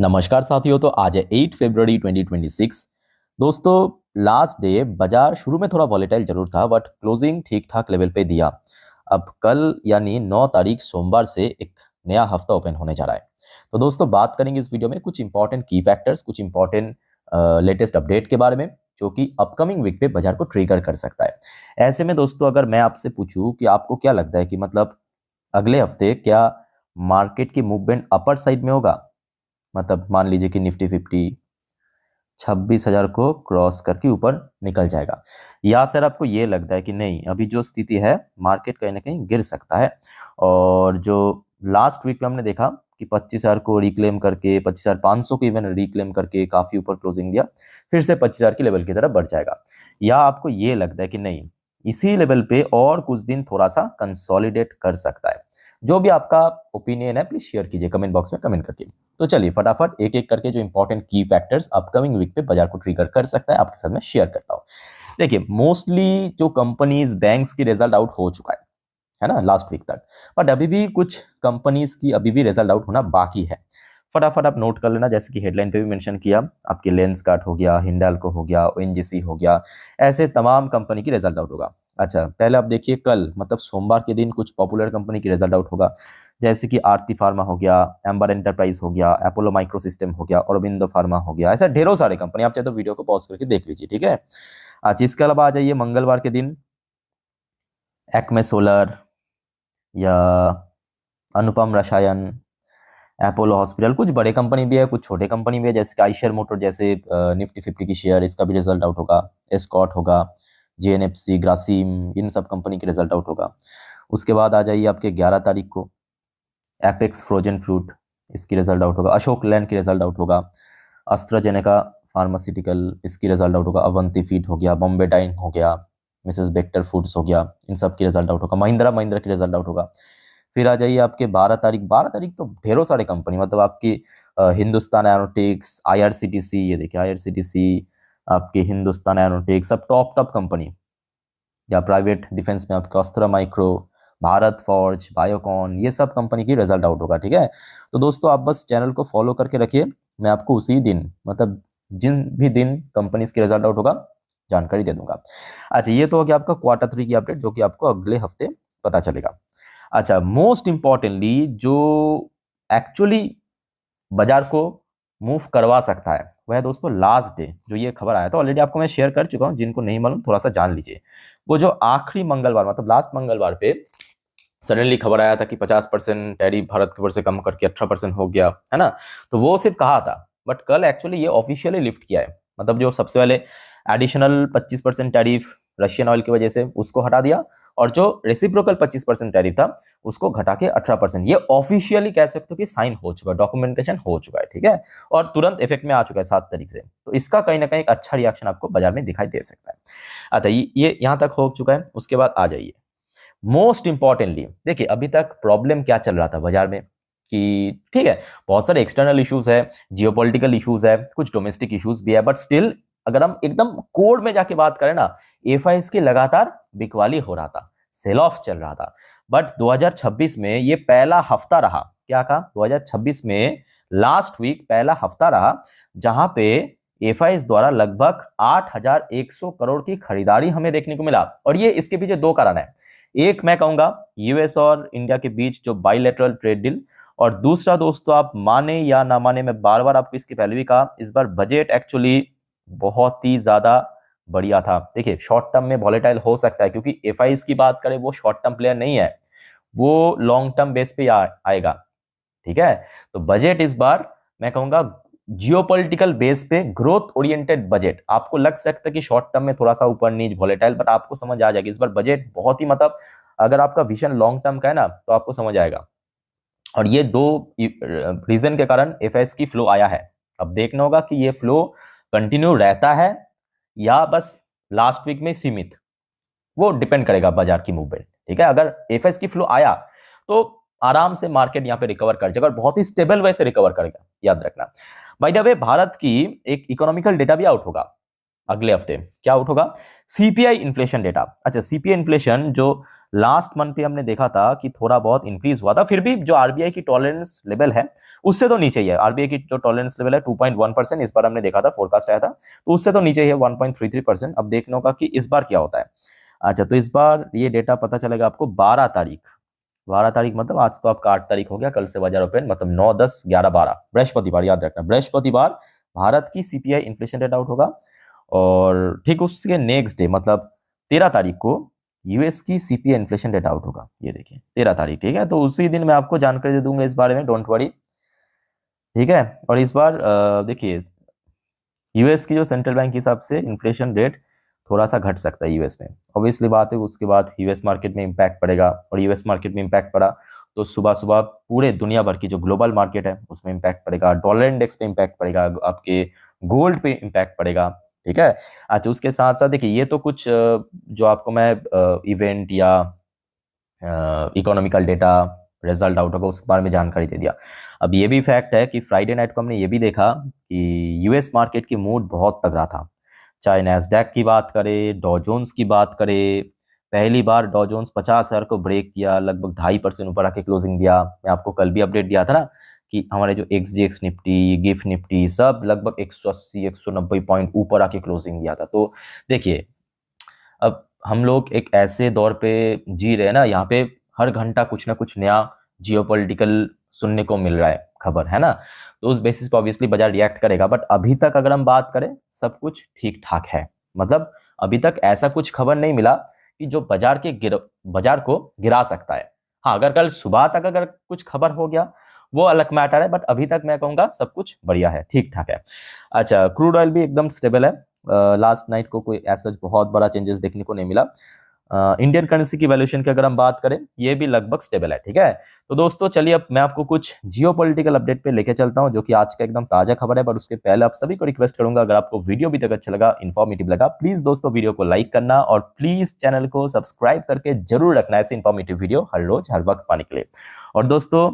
नमस्कार साथियों। तो आज है 8 फरवरी 2026। दोस्तों, लास्ट डे बाजार शुरू में थोड़ा वॉलेटाइल जरूर था, बट क्लोजिंग ठीक ठाक लेवल पे दिया। अब कल यानी 9 तारीख सोमवार से एक नया हफ्ता ओपन होने जा रहा है। तो दोस्तों, बात करेंगे इस वीडियो में कुछ इंपॉर्टेंट की फैक्टर्स, कुछ इंपॉर्टेंट लेटेस्ट अपडेट के बारे में, जो कि अपकमिंग वीक पे बाजार को ट्रिगर कर सकता है। ऐसे में दोस्तों, अगर मैं आपसे पूछूं कि आपको क्या लगता है कि मतलब अगले हफ्ते क्या मार्केट की मूवमेंट अपर साइड में होगा, मतलब मान लीजिए कि निफ्टी 50 26,000 को क्रॉस करके ऊपर निकल जाएगा, या सर आपको ये लगता है कि नहीं, अभी जो स्थिति है मार्केट कहीं ना कहीं गिर सकता है। और जो लास्ट वीक में हमने देखा कि 25,000 को रिक्लेम करके 25,500 को इवन रिक्लेम करके काफी ऊपर क्लोजिंग दिया, फिर से 25,000 की लेवल की तरफ बढ़ जाएगा, या आपको ये लगता है कि नहीं, इसी लेवल पे और कुछ दिन थोड़ा सा कंसोलिडेट कर सकता है। जो भी आपका ओपिनियन है प्लीज शेयर कीजिए कमेंट बॉक्स में कमेंट करके। तो चलिए फटाफट एक एक करके जो इंपॉर्टेंट की फैक्टर्स अपकमिंग वीक पे बाजार को ट्रिगर कर सकता है आपके साथ में शेयर करता हूं। देखिए, मोस्टली जो कंपनीज बैंक्स की रिजल्ट आउट हो चुका है ना लास्ट वीक तक, बट अभी भी कुछ कंपनीज की अभी भी रिजल्ट आउट होना बाकी है। फटाफट आप नोट कर लेना, जैसे कि हेडलाइन पे भी मेंशन किया, आपके लेंसकार्ट हो गया, हिंडाल्को हो गया, ओएनजीसी हो गया, ऐसे तमाम कंपनी की रिजल्ट आउट होगा। अच्छा, पहले आप देखिए कल मतलब सोमवार के दिन कुछ पॉपुलर कंपनी की रिजल्ट आउट होगा, जैसे कि आरती फार्मा हो गया, एम्बर एंटरप्राइज हो गया, अपोलो माइक्रो सिस्टम हो गया, औरबिंदो फार्मा हो गया, ऐसा ढेरों सारे कंपनी। आप चाहे तो वीडियो को पॉज करके देख लीजिए, ठीक है। अच्छा, इसके अलावा आ जाइए मंगलवार के दिन एक्मे सोलर या अनुपम रसायन, अपोलो हॉस्पिटल, कुछ बड़े कंपनी भी है, कुछ छोटे कंपनी भी है, जैसे कि आइशर मोटर, जैसे निफ्टी 50 की शेयर, इसका भी रिजल्ट आउट होगा। एस्कॉट होगा, जेएनएफसी, ग्रासिम, इन सब कंपनी की रिजल्ट आउट होगा। उसके बाद आ जाइए आपके 11 तारीख को एपेक्स फ्रोजन फ्रूट, इसकी रिजल्ट आउट होगा। अशोक लैंड की रिजल्ट आउट होगा। अस्ट्राजेनेका फार्मास्यूटिकल, इसकी रिजल्ट आउट होगा। अवंती फीड हो गया, बॉम्बे डाइन हो गया, मिसेस बेक्टर फूड्स हो गया, इन सब की रिजल्ट आउट होगा। महिंद्रा की रिजल्ट आउट होगा। फिर आ जाइए आपके 12 तारीख तो ढेरों सारे कंपनी, मतलब आपकी हिंदुस्तान एरोनॉटिक्स, आईआरसीटीसी, ये देखिए आईआरसीटीसी, आपकी हिंदुस्तान एरोनॉटिक्स, सब टॉप टॉप कंपनी। या प्राइवेट डिफेंस में आपका अस्त्र माइक्रो, भारत फॉर्ज, बायोकॉन, ये सब कंपनी की रिजल्ट आउट होगा, ठीक है। तो दोस्तों, आप बस चैनल को फॉलो करके रखिए, मैं आपको उसी दिन मतलब जिन भी दिन कंपनीज की रिजल्ट आउट होगा जानकारी दे दूंगा। अच्छा, ये तो हो गया आपका Q3 की अपडेट, जो कि आपको अगले हफ्ते पता चलेगा। अच्छा, मोस्ट इंपॉर्टेंटली जो एक्चुअली बाजार को मूव करवा सकता है वह है दोस्तों लास्ट डे, जो ये खबर आया था ऑलरेडी आपको मैं शेयर कर चुका हूं, जिनको नहीं मालूम थोड़ा सा जान लीजिए। वो जो आखिरी मंगलवार मतलब लास्ट मंगलवार पे सडनली खबर आया था कि 50% टैरिफ भारत के ऊपर से कम करके 18% हो गया, है ना। तो वो सिर्फ कहा था, बट कल एक्चुअली ये ऑफिशियली लिफ्ट किया है। मतलब जो सबसे पहले एडिशनल 25% टैरिफ रशियन ऑयल की वजह से उसको हटा दिया, और जो रेसिप्रोकल 25% टैरिफ था उसको घटा के 18%, ये ऑफिशियली कह सकते हो कि साइन हो चुका है, डॉक्यूमेंटेशन हो चुका है, ठीक है। और तुरंत इफेक्ट में आ चुका है 7 तारीख से। तो इसका कहीं ना कहीं एक अच्छा रिएक्शन आपको बाजार में दिखाई दे सकता है। अच्छा, ये यहां तक हो चुका है। उसके बाद आ जाइए मोस्ट इंपॉर्टेंटली, देखिए अभी तक प्रॉब्लम क्या चल रहा था बाजार में कि ठीक है, बहुत सारे एक्सटर्नल इश्यूज है, जियोपॉलिटिकल इश्यूज है, कुछ डोमेस्टिक इश्यूज भी है, बट स्टिल अगर हम एकदम कोड में जाके बात करें ना, एफआईएस की लगातार बिकवाली हो रहा था, सेल ऑफ चल रहा था। बट 2026 में ये पहला हफ्ता रहा, क्या कहा, 2026 में लास्ट वीक पहला हफ्ता रहा जहां पे एफआईएस द्वारा लगभग 8,100 करोड़ की खरीदारी हमें देखने को मिला। और ये इसके पीछे दो कारण है, एक मैं कहूंगा यूएस और इंडिया के बीच जो बाइलेटरल ट्रेड डील, और दूसरा दोस्तों आप माने या ना माने, मैं बार बार आपको इसके पहले भी कहा, इस बार बजट एक्चुअली बहुत ही ज्यादा बढ़िया था। देखिए, शॉर्ट टर्म में वॉलेटाइल हो सकता है, क्योंकि एफआईएस की बात करें वो शॉर्ट टर्म प्लेयर नहीं है, वो लॉन्ग टर्म बेस पे आएगा, ठीक है। तो बजट इस बार मैं कहूंगा जियोपॉलिटिकल बेस पे ग्रोथ ओरिएंटेड बजट, आपको लग सकता है कि शॉर्ट टर्म में थोड़ा सा ऊपर नीच वॉलेटाइल, बट आपको समझ आ जाएगी इस बार बजट बहुत ही, मतलब अगर आपका विजन लॉन्ग टर्म का है ना तो आपको समझ आएगा। और ये दो रीजन के कारण एफएस की फ्लो आया है। अब देखना होगा कि ये फ्लो कंटिन्यू रहता है या बस लास्ट वीक में सीमित, वो डिपेंड करेगा बाजार की मूवमेंट, ठीक है। अगर एफएस की फ्लो आया तो आराम से मार्केट यहाँ पे रिकवर कर जाएगा और बहुत ही स्टेबल वे से रिकवर करेगा, याद रखना। बाय द वे, भारत की एक इकोनॉमिकल डेटा भी आउट होगा अगले हफ्ते। क्या आउट होगा? CPI inflation data. अच्छा, सीपीआई इन्फ्लेशन जो लास्ट मंथ पे हमने देखा था कि थोड़ा बहुत इंक्रीज हुआ था, फिर भी जो आरबीआई की टॉलरेंस लेवल है उससे तो नीचे ही है। आरबीआई की जो टॉलरेंस लेवल है 2.1%, इस बार हमने देखा था, फोरकास्ट आया था, तो उससे तो नीचे ही है 1.33%। अब देखना होगा कि इस बार क्या होता है। अच्छा, तो इस बार ये डेटा पता चलेगा आपको 12 तारीख। 12 तारीख मतलब आज तो आपका 8 तारीख हो गया, कल से बाजार ओपन, मतलब 9, 10, 11, 12, बृहस्पतिवार, याद रखना बृहस्पतिवार भारत की सीपीआई इन्फ्लेशन रेट आउट होगा। और ठीक उसके नेक्स्ट डे मतलब 13 तारीख को यूएस की सीपीआई इन्फ्लेशन रेट आउट होगा। ये देखिए 13 तारीख, ठीक है। तो उसी दिन मैं आपको जानकारी दे दूंगा इस बारे में, डोंट वरी, ठीक है। और इस बार देखिए यूएस की जो सेंट्रल बैंक के हिसाब से इन्फ्लेशन रेट थोड़ा सा घट सकता है यूएस में, ऑब्वियसली बात है। उसके बाद यूएस मार्केट में इम्पैक्ट पड़ेगा, और यूएस मार्केट में इम्पैक्ट पड़ा तो सुबह सुबह पूरे दुनिया भर की जो ग्लोबल मार्केट है उसमें इम्पैक्ट पड़ेगा, डॉलर इंडेक्स पे इम्पैक्ट पड़ेगा, आपके गोल्ड पे इम्पैक्ट पड़ेगा, ठीक है। अच्छा, उसके साथ साथ देखिए ये तो कुछ जो आपको मैं इवेंट या इकोनॉमिकल डेटा रिजल्ट आउट होगा उसके बारे में जानकारी दे दिया। अब ये भी फैक्ट है कि फ्राइडे नाइट को हमने ये भी देखा कि यूएस मार्केट की मूड बहुत तगड़ा था। चाहे नैस्डैक की बात करें, डॉ जोन्स की बात करें, पहली बार डॉ जोन्स 50,000 को ब्रेक किया, लगभग 2.5% ऊपर आके क्लोजिंग दिया। मैं आपको कल भी अपडेट दिया था ना कि हमारे जो एक्सजीएक्स निफ्टी, गिफ्ट निफ्टी सब लगभग 180 190 पॉइंट ऊपर आके क्लोजिंग दिया था। तो देखिए अब हम लोग एक ऐसे दौर पे जी रहे हैं ना, यहाँ पे हर घंटा कुछ ना कुछ नया जियोपॉलिटिकल सुनने को मिल रहा है खबर, है ना। तो उस बेसिस पे ऑब्वियसली बाजार रिएक्ट करेगा, बट अभी तक अगर हम बात करें सब कुछ ठीक ठाक है। मतलब अभी तक ऐसा कुछ खबर नहीं मिला कि जो बाजार को गिरा सकता है। हाँ, अगर कल सुबह तक अगर कुछ खबर हो गया वो अलग मैटर है, बट अभी तक मैं कहूँगा सब कुछ बढ़िया है, ठीक ठाक है। अच्छा, क्रूड ऑयल भी एकदम स्टेबल है। लास्ट नाइट को कोई ऐसा बहुत बड़ा चेंजेस देखने को नहीं मिला। इंडियन करेंसी की वैल्यूएशन की अगर हम बात करें ये भी लगभग स्टेबल है, ठीक है। तो दोस्तों चलिए अब मैं आपको कुछ जियोपॉलिटिकल अपडेट पे लेके चलता हूं जो कि आज का एकदम ताजा खबर है। पर उसके पहले आप सभी को रिक्वेस्ट करूंगा, अगर आपको वीडियो भी तक अच्छा लगा, इन्फॉर्मेटिव लगा, प्लीज दोस्तों वीडियो को लाइक करना और प्लीज चैनल को सब्सक्राइब करके जरूर रखना ऐसे इन्फॉर्मेटिव वीडियो हर रोज हर वक्त पाने के लिए। और दोस्तों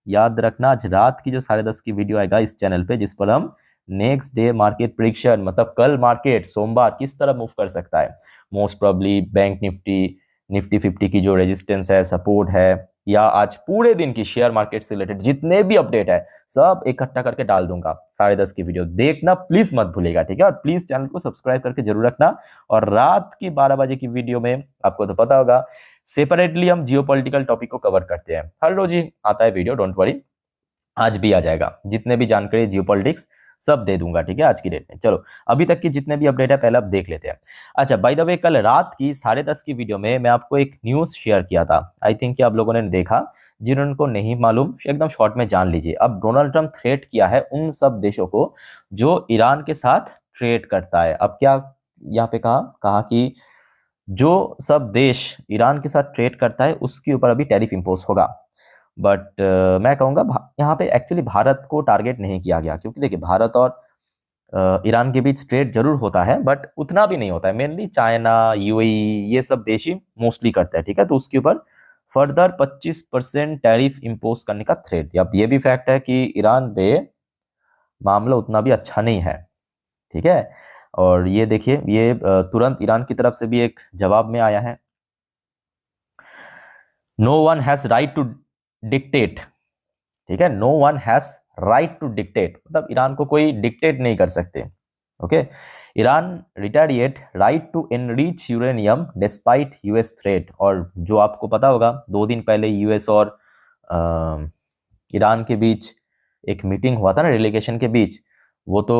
याद रखना आज रात की जो 10:30 की वीडियो आएगा इस चैनल पे, जिस पर हम नेक्स्ट डे मार्केट प्रिडिक्शन, मतलब कल मार्केट सोमवार किस तरह मूव कर सकता है, मोस्ट प्रोबेबली बैंक निफ्टी 50 की जो रेजिस्टेंस है, सपोर्ट है, या आज पूरे दिन की शेयर मार्केट से रिलेटेड जितने भी अपडेट है सब इकट्ठा करके डाल दूंगा। 10:30 की वीडियो देखना प्लीज मत भूलिएगा, ठीक है। और प्लीज चैनल को सब्सक्राइब करके जरूर रखना। और रात की 12 बजे की वीडियो में आपको तो पता होगा सेपरेटली हम जियोपॉलिटिकल टॉपिक को कवर करते हैं, हर रोज ही आता है वीडियो, डोंट वरी, आज भी आ जाएगा। जितने भी जानकारी जियोपॉलिटिक्स सब दे दूंगा, ठीक है, आज की डेट में। चलो अभी तक की जितने भी अपडेट है पहले अब देख लेते हैं। अच्छा, बाय द वे कल रात की 10:30 की वीडियो में मैं आपको एक न्यूज शेयर किया था, आई थिंक कि आप लोगों ने देखा। जिनको नहीं मालूम एकदम शॉर्ट में जान लीजिए। अब डोनाल्ड ट्रंप थ्रेट किया है उन सब देशों को जो ईरान के साथ ट्रेड करता है। अब क्या यहाँ पे कहा कि जो सब देश ईरान के साथ ट्रेड करता है उसके ऊपर अभी टैरिफ इंपोज होगा। बट मैं कहूँगा यहाँ पे एक्चुअली भारत को टारगेट नहीं किया गया, क्योंकि देखिए भारत और ईरान के बीच ट्रेड जरूर होता है बट उतना भी नहीं होता है। मेनली चाइना, यूएई ये सब देश ही मोस्टली करते हैं, ठीक है। तो उसके ऊपर फर्दर 25% टैरिफ इंपोज करने का थ्रेट दिया। अब ये भी फैक्ट है कि ईरान पे मामला उतना भी अच्छा नहीं है, ठीक है। और ये देखिए ये तुरंत ईरान की तरफ से भी एक जवाब में आया है, no one has right to dictate, ठीक है, no one has right to dictate, मतलब ईरान को कोई डिक्टेट नहीं कर सकते, okay. Iran retaliate right to enrich uranium despite US threat. और जो आपको पता होगा 2 दिन पहले यूएस और ईरान के बीच एक मीटिंग हुआ था ना डेलीगेशन के बीच, वो तो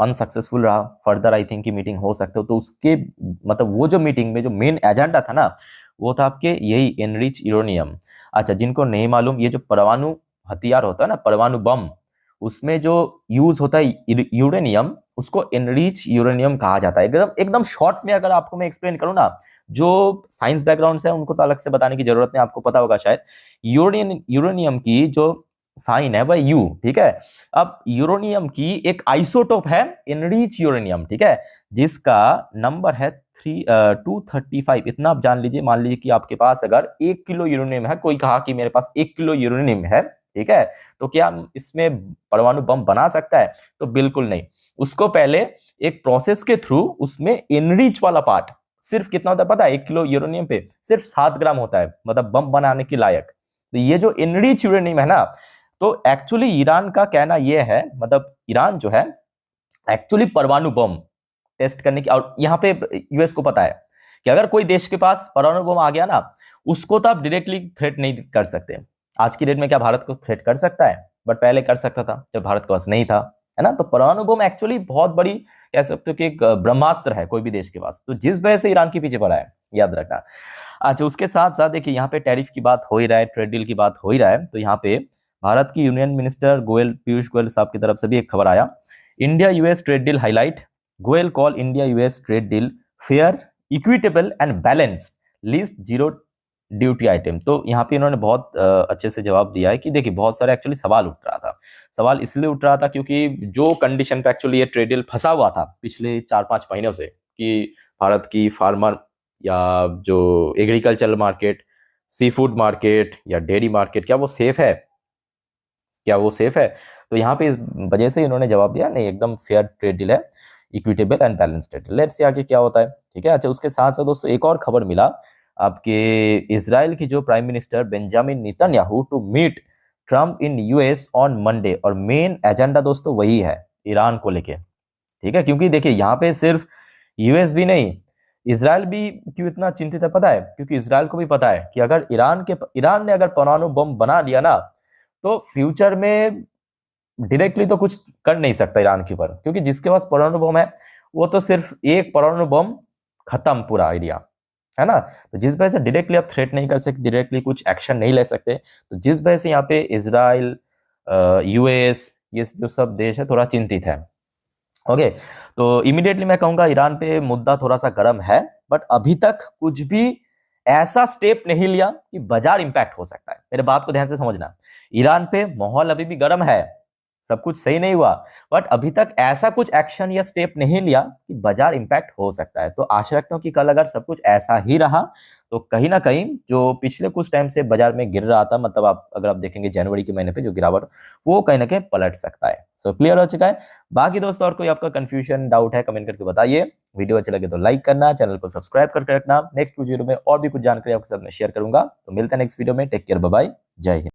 अनसक्सेसफुल रहा। फर्दर आई थिंक की मीटिंग हो सकते हो, तो उसके मतलब वो जो मीटिंग में जो मेन एजेंडा था ना वो था आपके यही एनरिच यूरेनियम। अच्छा, जिनको नहीं मालूम, ये जो परमाणु हथियार होता है ना, परमाणु बम, उसमें जो यूज होता है यूरेनियम, उसको एनरिच यूरेनियम कहा जाता है। एकदम एकदम शॉर्ट में अगर आपको मैं एक्सप्लेन करूं ना, जो साइंस बैकग्राउंड से है उनको तो अलग से बताने की जरूरत नहीं, आपको पता होगा शायद। यूरेनियम की जो साइन है वह यू, ठीक है। अब यूरेनियम की एक आइसोटोप है एनरिच यूरेनियम, ठीक है, जिसका नंबर है 235। इतना आप जान लीजिए। मान लीजिए कि आपके पास अगर 1 किलो यूरेनियम है, कोई कहा कि मेरे पास 1 किलो यूरेनियम है, ठीक है, तो क्या इसमें परमाणु बम बना सकता है? तो बिल्कुल नहीं। उसको पहले एक प्रोसेस के थ्रू उसमें एनरिच वाला पार्ट, सिर्फ कितना होता है पता है? 1 किलो यूरेनियम पे सिर्फ 7 ग्राम होता है, मतलब बम बनाने के लायक। तो ये जो इनरिच यूरेनियम है ना, तो एक्चुअली ईरान का कहना ये है, मतलब ईरान जो है एक्चुअली परमाणु बम टेस्ट करने की, और यहाँ पे यूएस को पता है कि अगर कोई देश के पास परमाणु बम आ गया ना, उसको तो आप डायरेक्टली थ्रेट नहीं कर सकते। आज की डेट में क्या भारत को थ्रेट कर सकता है? बट पहले कर सकता था जब भारत के पास नहीं था, है ना। तो परमाणु बम एक्चुअली बहुत बड़ी, कह सकते हो कि एक ब्रह्मास्त्र है कोई भी देश के पास, तो जिस वजह से ईरान के पीछे पड़ा है, याद रखना। अच्छा, उसके साथ साथ देखिए यहाँ पे टैरिफ की बात हो ही रहा है, ट्रेड डील की बात हो ही रहा है, तो यहाँ पे भारत की यूनियन मिनिस्टर गोयल, पीयूष गोयल साहब की तरफ से भी एक खबर आया, India US trade deal highlight, Goyal call India US trade deal fair, equitable and balanced, least zero duty item. तो यहाँ पे इन्होंने बहुत अच्छे से जवाब दिया है कि देखिए बहुत सारे एक्चुअली सवाल उठ रहा था। सवाल इसलिए उठ रहा था क्योंकि जो कंडीशन पे एक्चुअली ये ट्रेड डील फंसा हुआ था पिछले 4-5 महीनों से, कि भारत की फार्मर या जो agricultural market, sea food market या डेयरी मार्केट, क्या वो सेफ है, क्या वो सेफ है? तो यहाँ पे इस वजह से इन्होंने जवाब दिया नहीं, एकदम फेयर ट्रेड डील है, equitable and balance trade deal. Let's see आगे क्या होता है, ठीक है। अच्छा, उसके साथ साथ दोस्तों एक और खबर मिला आपके, इजराइल की जो prime minister Benjamin Netanyahu to meet Trump in US on Monday, और मेन एजेंडा दोस्तों वही है, ईरान को लेके, ठीक है। क्योंकि देखिए यहाँ पे सिर्फ यूएस भी नहीं, इजराइल भी क्यों इतना चिंतित है पता है? क्योंकि इजराइल को भी पता है कि अगर ईरान ने अगर परमाणु बम बना लिया ना, तो फ्यूचर में डायरेक्टली तो कुछ कर नहीं सकता ईरान के ऊपर, क्योंकि जिसके पास परमाणु बम है वो तो सिर्फ एक परमाणु बम, खत्म पूरा एरिया, है ना। तो जिस वजह से डायरेक्टली आप थ्रेट नहीं कर सकते, डायरेक्टली कुछ एक्शन नहीं ले सकते, तो जिस वजह से यहाँ पे इजराइल, यूएस, ये जो सब देश है थोड़ा चिंतित है। ओके, तो इमीडिएटली मैं कहूंगा ईरान पे मुद्दा थोड़ा सा गर्म है, बट अभी तक कुछ भी ऐसा स्टेप नहीं लिया कि बाजार इंपैक्ट हो सकता है। मेरे बात को ध्यान से समझना, ईरान पे माहौल अभी भी गर्म है, सब कुछ सही नहीं हुआ, बट अभी तक ऐसा कुछ एक्शन या स्टेप नहीं लिया कि बाजार इंपैक्ट हो सकता है। तो आशा रखता हूं कि कल अगर सब कुछ ऐसा ही रहा तो कहीं ना कहीं जो पिछले कुछ टाइम से बाजार में गिर रहा था, मतलब अगर आप देखेंगे जनवरी के महीने पे जो गिरावट, वो कहीं ना कहीं पलट सकता है। सो क्लियर हो चुका है। बाकी दोस्तों और कोई आपका कंफ्यूजन, डाउट है, कमेंट करके बताइए। वीडियो अच्छा लगे तो लाइक करना, चैनल को सब्सक्राइब करके रखना। नेक्स्ट वीडियो में और भी कुछ जानकारी आपके साथ में शेयर करूंगा। तो मिलते हैं नेक्स्ट वीडियो में। टेक केयर, बाय बाय, जय हिंद।